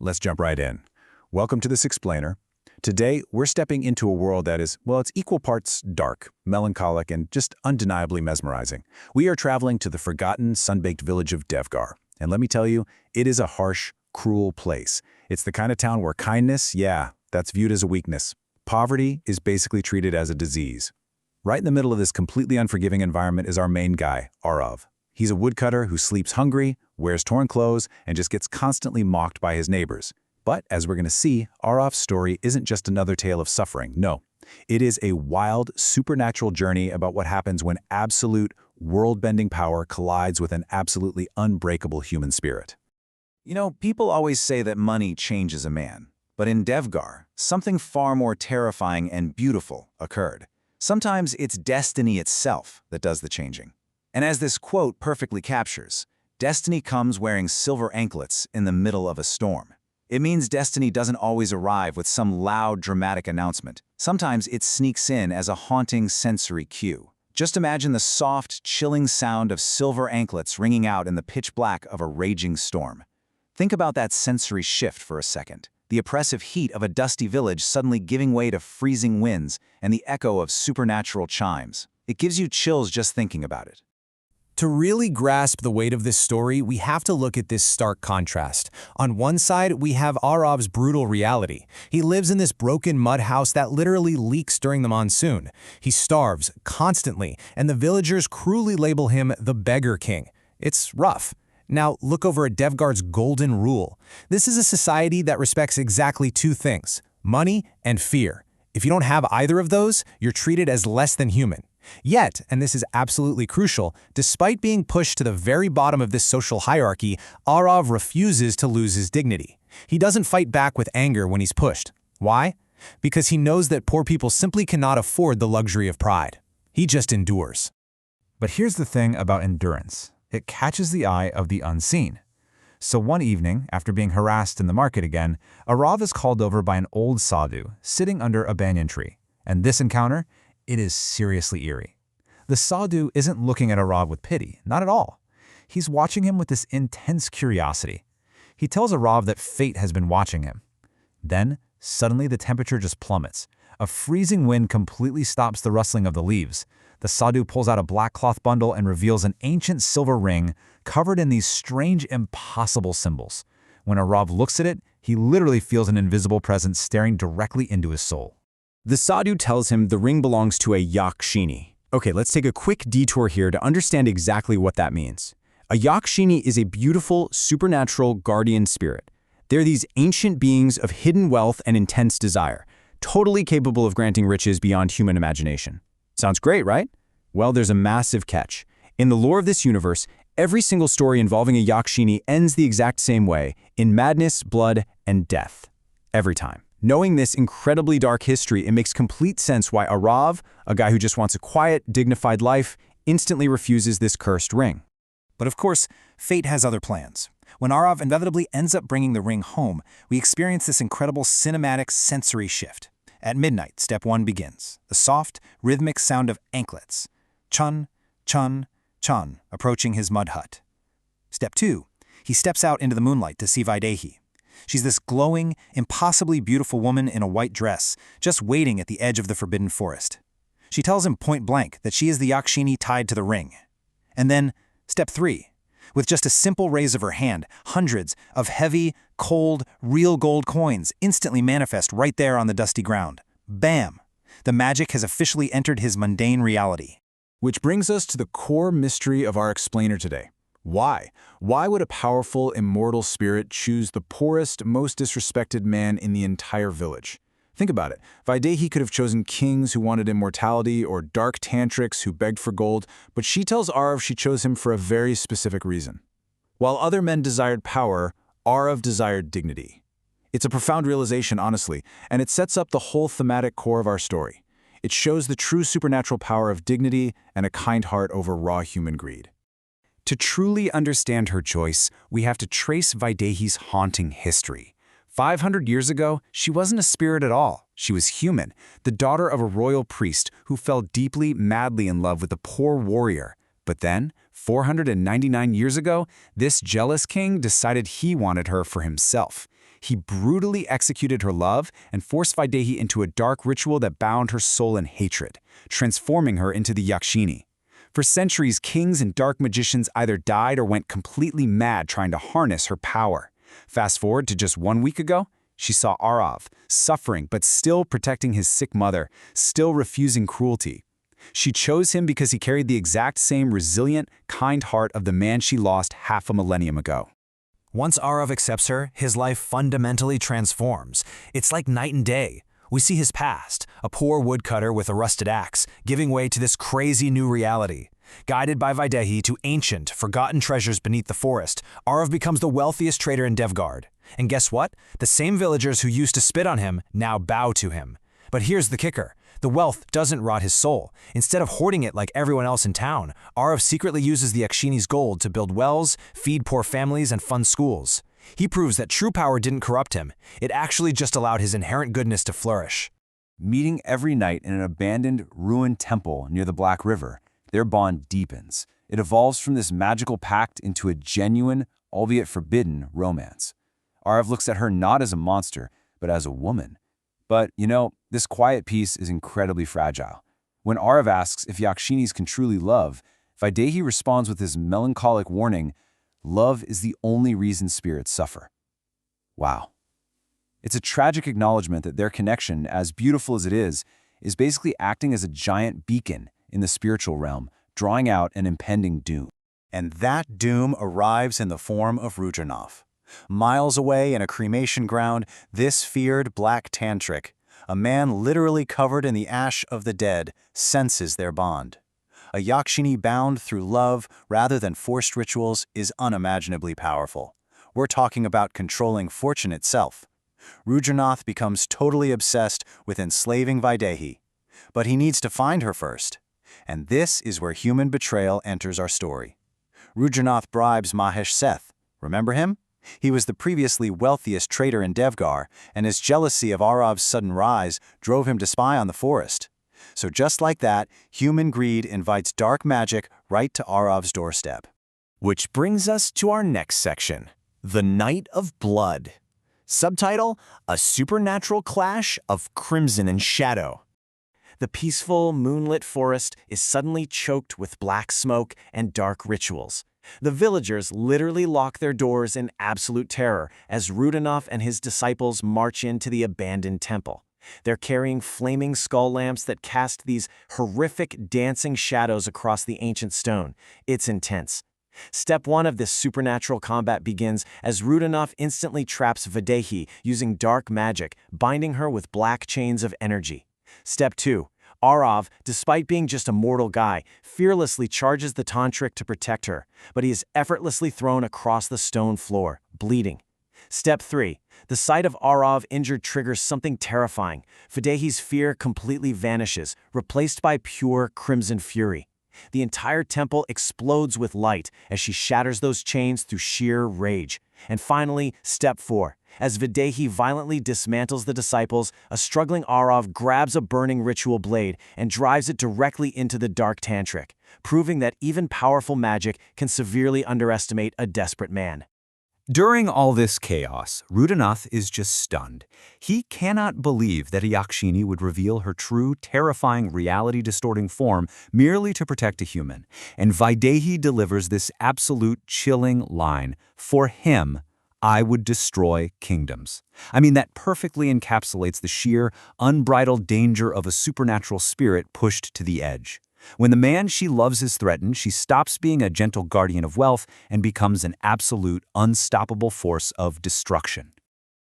let's jump right in. Welcome to This Explainer. Today, we're stepping into a world that is, well, it's equal parts dark, melancholic, and just undeniably mesmerizing. We are traveling to the forgotten, sun-baked village of Devgar. And let me tell you, it is a harsh, cruel place. It's the kind of town where kindness, yeah, that's viewed as a weakness. Poverty is basically treated as a disease. Right in the middle of this completely unforgiving environment is our main guy, Aarav. He's a woodcutter who sleeps hungry, wears torn clothes, and just gets constantly mocked by his neighbors. But as we're going to see, Aarav's story isn't just another tale of suffering. No, it is a wild, supernatural journey about what happens when absolute, world-bending power collides with an absolutely unbreakable human spirit. You know, people always say that money changes a man. But in Devgar, something far more terrifying and beautiful occurred. Sometimes it's destiny itself that does the changing. And as this quote perfectly captures, destiny comes wearing silver anklets in the middle of a storm. It means destiny doesn't always arrive with some loud, dramatic announcement. Sometimes it sneaks in as a haunting sensory cue. Just imagine the soft, chilling sound of silver anklets ringing out in the pitch black of a raging storm. Think about that sensory shift for a second. The oppressive heat of a dusty village suddenly giving way to freezing winds and the echo of supernatural chimes. It gives you chills just thinking about it. To really grasp the weight of this story, we have to look at this stark contrast. On one side, we have Aarav's brutal reality. He lives in this broken mud house that literally leaks during the monsoon. He starves constantly, and the villagers cruelly label him the Beggar King. It's rough. Now, look over at Devgar's golden rule. This is a society that respects exactly two things: money and fear. If you don't have either of those, you're treated as less than human. Yet, and this is absolutely crucial, despite being pushed to the very bottom of this social hierarchy, Aarav refuses to lose his dignity. He doesn't fight back with anger when he's pushed. Why? Because he knows that poor people simply cannot afford the luxury of pride. He just endures. But here's the thing about endurance. It catches the eye of the unseen. So one evening, after being harassed in the market again, Aarav is called over by an old sadhu sitting under a banyan tree. And this encounter, it is seriously eerie. The sadhu isn't looking at Aarav with pity, not at all. He's watching him with this intense curiosity. He tells Aarav that fate has been watching him. Then, suddenly the temperature just plummets. A freezing wind completely stops the rustling of the leaves. The sadhu pulls out a black cloth bundle and reveals an ancient silver ring covered in these strange, impossible symbols. When Aarav looks at it, he literally feels an invisible presence staring directly into his soul. The sadhu tells him the ring belongs to a Yakshini. Okay, let's take a quick detour here to understand exactly what that means. A Yakshini is a beautiful, supernatural guardian spirit. They're these ancient beings of hidden wealth and intense desire, totally capable of granting riches beyond human imagination. Sounds great, right? Well, there's a massive catch. In the lore of this universe, every single story involving a Yakshini ends the exact same way, in madness, blood, and death. Every time. Knowing this incredibly dark history, it makes complete sense why Aarav, a guy who just wants a quiet, dignified life, instantly refuses this cursed ring. But of course, fate has other plans. When Aarav inevitably ends up bringing the ring home, we experience this incredible cinematic sensory shift. At midnight, step one begins. The soft, rhythmic sound of anklets. Chun, chun, chun, approaching his mud hut. Step two, he steps out into the moonlight to see Vaidehi. She's this glowing, impossibly beautiful woman in a white dress, just waiting at the edge of the forbidden forest. She tells him point blank that she is the Yakshini tied to the ring. And then, step three. With just a simple raise of her hand, hundreds of heavy, cold, real gold coins instantly manifest right there on the dusty ground. Bam! The magic has officially entered his mundane reality. Which brings us to the core mystery of our explainer today. Why? Why would a powerful, immortal spirit choose the poorest, most disrespected man in the entire village? Think about it. Vaidehi could have chosen kings who wanted immortality or dark tantrics who begged for gold, but she tells Aarav she chose him for a very specific reason. While other men desired power, Aarav desired dignity. It's a profound realization, honestly, and it sets up the whole thematic core of our story. It shows the true supernatural power of dignity and a kind heart over raw human greed. To truly understand her choice, we have to trace Vaidehi's haunting history. 500 years ago, she wasn't a spirit at all. She was human, the daughter of a royal priest who fell deeply, madly in love with a poor warrior. But then, 499 years ago, this jealous king decided he wanted her for himself. He brutally executed her love and forced Vaidehi into a dark ritual that bound her soul in hatred, transforming her into the Yakshini. For centuries, kings and dark magicians either died or went completely mad trying to harness her power. Fast forward to just 1 week ago, she saw Aarav, suffering but still protecting his sick mother, still refusing cruelty. She chose him because he carried the exact same resilient, kind heart of the man she lost half a millennium ago. Once Aarav accepts her, his life fundamentally transforms. It's like night and day. We see his past, a poor woodcutter with a rusted axe, giving way to this crazy new reality. Guided by Vaidehi to ancient, forgotten treasures beneath the forest, Aarav becomes the wealthiest trader in Devgard. And guess what? The same villagers who used to spit on him now bow to him. But here's the kicker. The wealth doesn't rot his soul. Instead of hoarding it like everyone else in town, Aarav secretly uses the Yakshini's gold to build wells, feed poor families, and fund schools. He proves that true power didn't corrupt him. It actually just allowed his inherent goodness to flourish. Meeting every night in an abandoned, ruined temple near the Black River, their bond deepens. It evolves from this magical pact into a genuine, albeit forbidden, romance. Aarav looks at her not as a monster, but as a woman. But, this quiet peace is incredibly fragile. When Aarav asks if Yakshinis can truly love, Vaidehi responds with this melancholic warning, "Love is the only reason spirits suffer." Wow. It's a tragic acknowledgement that their connection, as beautiful as it is basically acting as a giant beacon in the spiritual realm, drawing out an impending doom. And that doom arrives in the form of Rudranath. Miles away in a cremation ground, this feared black tantric, a man literally covered in the ash of the dead, senses their bond. A Yakshini bound through love rather than forced rituals is unimaginably powerful. We're talking about controlling fortune itself. Rudranath becomes totally obsessed with enslaving Vaidehi. But he needs to find her first. And this is where human betrayal enters our story. Rudranath bribes Mahesh Seth. Remember him? He was the previously wealthiest trader in Devgar, and his jealousy of Aarav's sudden rise drove him to spy on the forest. So just like that, human greed invites dark magic right to Aarav's doorstep. Which brings us to our next section, The Night of Blood. Subtitle, A Supernatural Clash of Crimson and Shadow. The peaceful, moonlit forest is suddenly choked with black smoke and dark rituals. The villagers literally lock their doors in absolute terror as Rudranath and his disciples march into the abandoned temple. They're carrying flaming skull lamps that cast these horrific dancing shadows across the ancient stone. It's intense. Step 1 of this supernatural combat begins as Rudranath instantly traps Vaidehi using dark magic, binding her with black chains of energy. Step 2. Aarav, despite being just a mortal guy, fearlessly charges the tantric to protect her, but he is effortlessly thrown across the stone floor, bleeding. Step 3. The sight of Aarav injured triggers something terrifying. Vaidehi's fear completely vanishes, replaced by pure crimson fury. The entire temple explodes with light as she shatters those chains through sheer rage. And finally, Step 4. As Vaidehi violently dismantles the disciples, a struggling Aarav grabs a burning ritual blade and drives it directly into the dark tantric, proving that even powerful magic can severely underestimate a desperate man. During all this chaos, Rudranath is just stunned. He cannot believe that a Yakshini would reveal her true, terrifying, reality-distorting form merely to protect a human. And Vaidehi delivers this absolute chilling line, "For him, I would destroy kingdoms." I mean, that perfectly encapsulates the sheer, unbridled danger of a supernatural spirit pushed to the edge. When the man she loves is threatened, she stops being a gentle guardian of wealth and becomes an absolute, unstoppable force of destruction.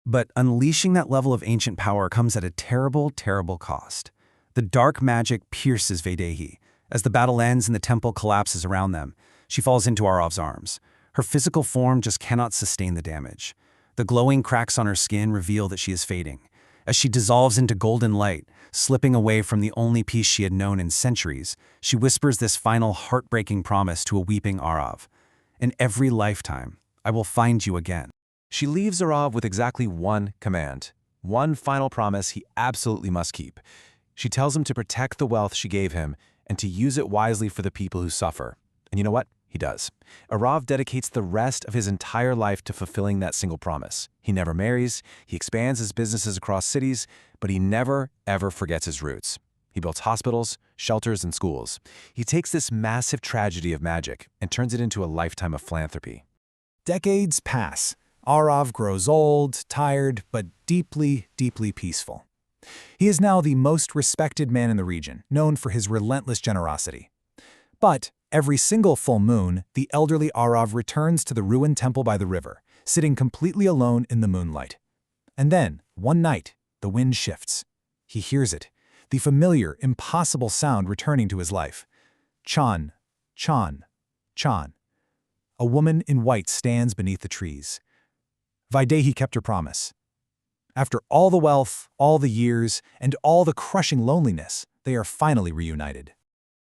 But unleashing that level of ancient power comes at a terrible, terrible cost. The dark magic pierces Vaidehi. As the battle ends and the temple collapses around them, she falls into Aarav's arms. Her physical form just cannot sustain the damage. The glowing cracks on her skin reveal that she is fading. As she dissolves into golden light, slipping away from the only peace she had known in centuries, she whispers this final heartbreaking promise to a weeping Aarav. "In every lifetime, I will find you again." She leaves Aarav with exactly one command, one final promise he absolutely must keep. She tells him to protect the wealth she gave him and to use it wisely for the people who suffer. And you know what? He does. Aarav dedicates the rest of his entire life to fulfilling that single promise. He never marries, he expands his businesses across cities, but he never, ever forgets his roots. He builds hospitals, shelters, and schools. He takes this massive tragedy of magic and turns it into a lifetime of philanthropy. Decades pass. Aarav grows old, tired, but deeply, deeply peaceful. He is now the most respected man in the region, known for his relentless generosity. But every single full moon, the elderly Aarav returns to the ruined temple by the river, sitting completely alone in the moonlight. And then, one night, the wind shifts. He hears it, the familiar, impossible sound returning to his life. Chan, Chan, Chan. A woman in white stands beneath the trees. Vaidehi kept her promise. After all the wealth, all the years, and all the crushing loneliness, they are finally reunited.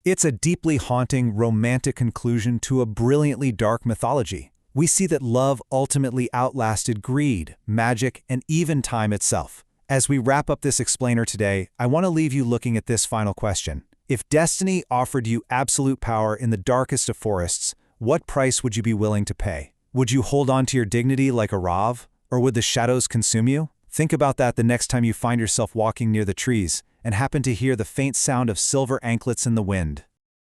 It's a deeply haunting, romantic conclusion to a brilliantly dark mythology. We see that love ultimately outlasted greed, magic, and even time itself. As we wrap up this explainer today, I want to leave you looking at this final question. If destiny offered you absolute power in the darkest of forests, what price would you be willing to pay? Would you hold on to your dignity like Aarav, or would the shadows consume you? Think about that the next time you find yourself walking near the trees and happen to hear the faint sound of silver anklets in the wind.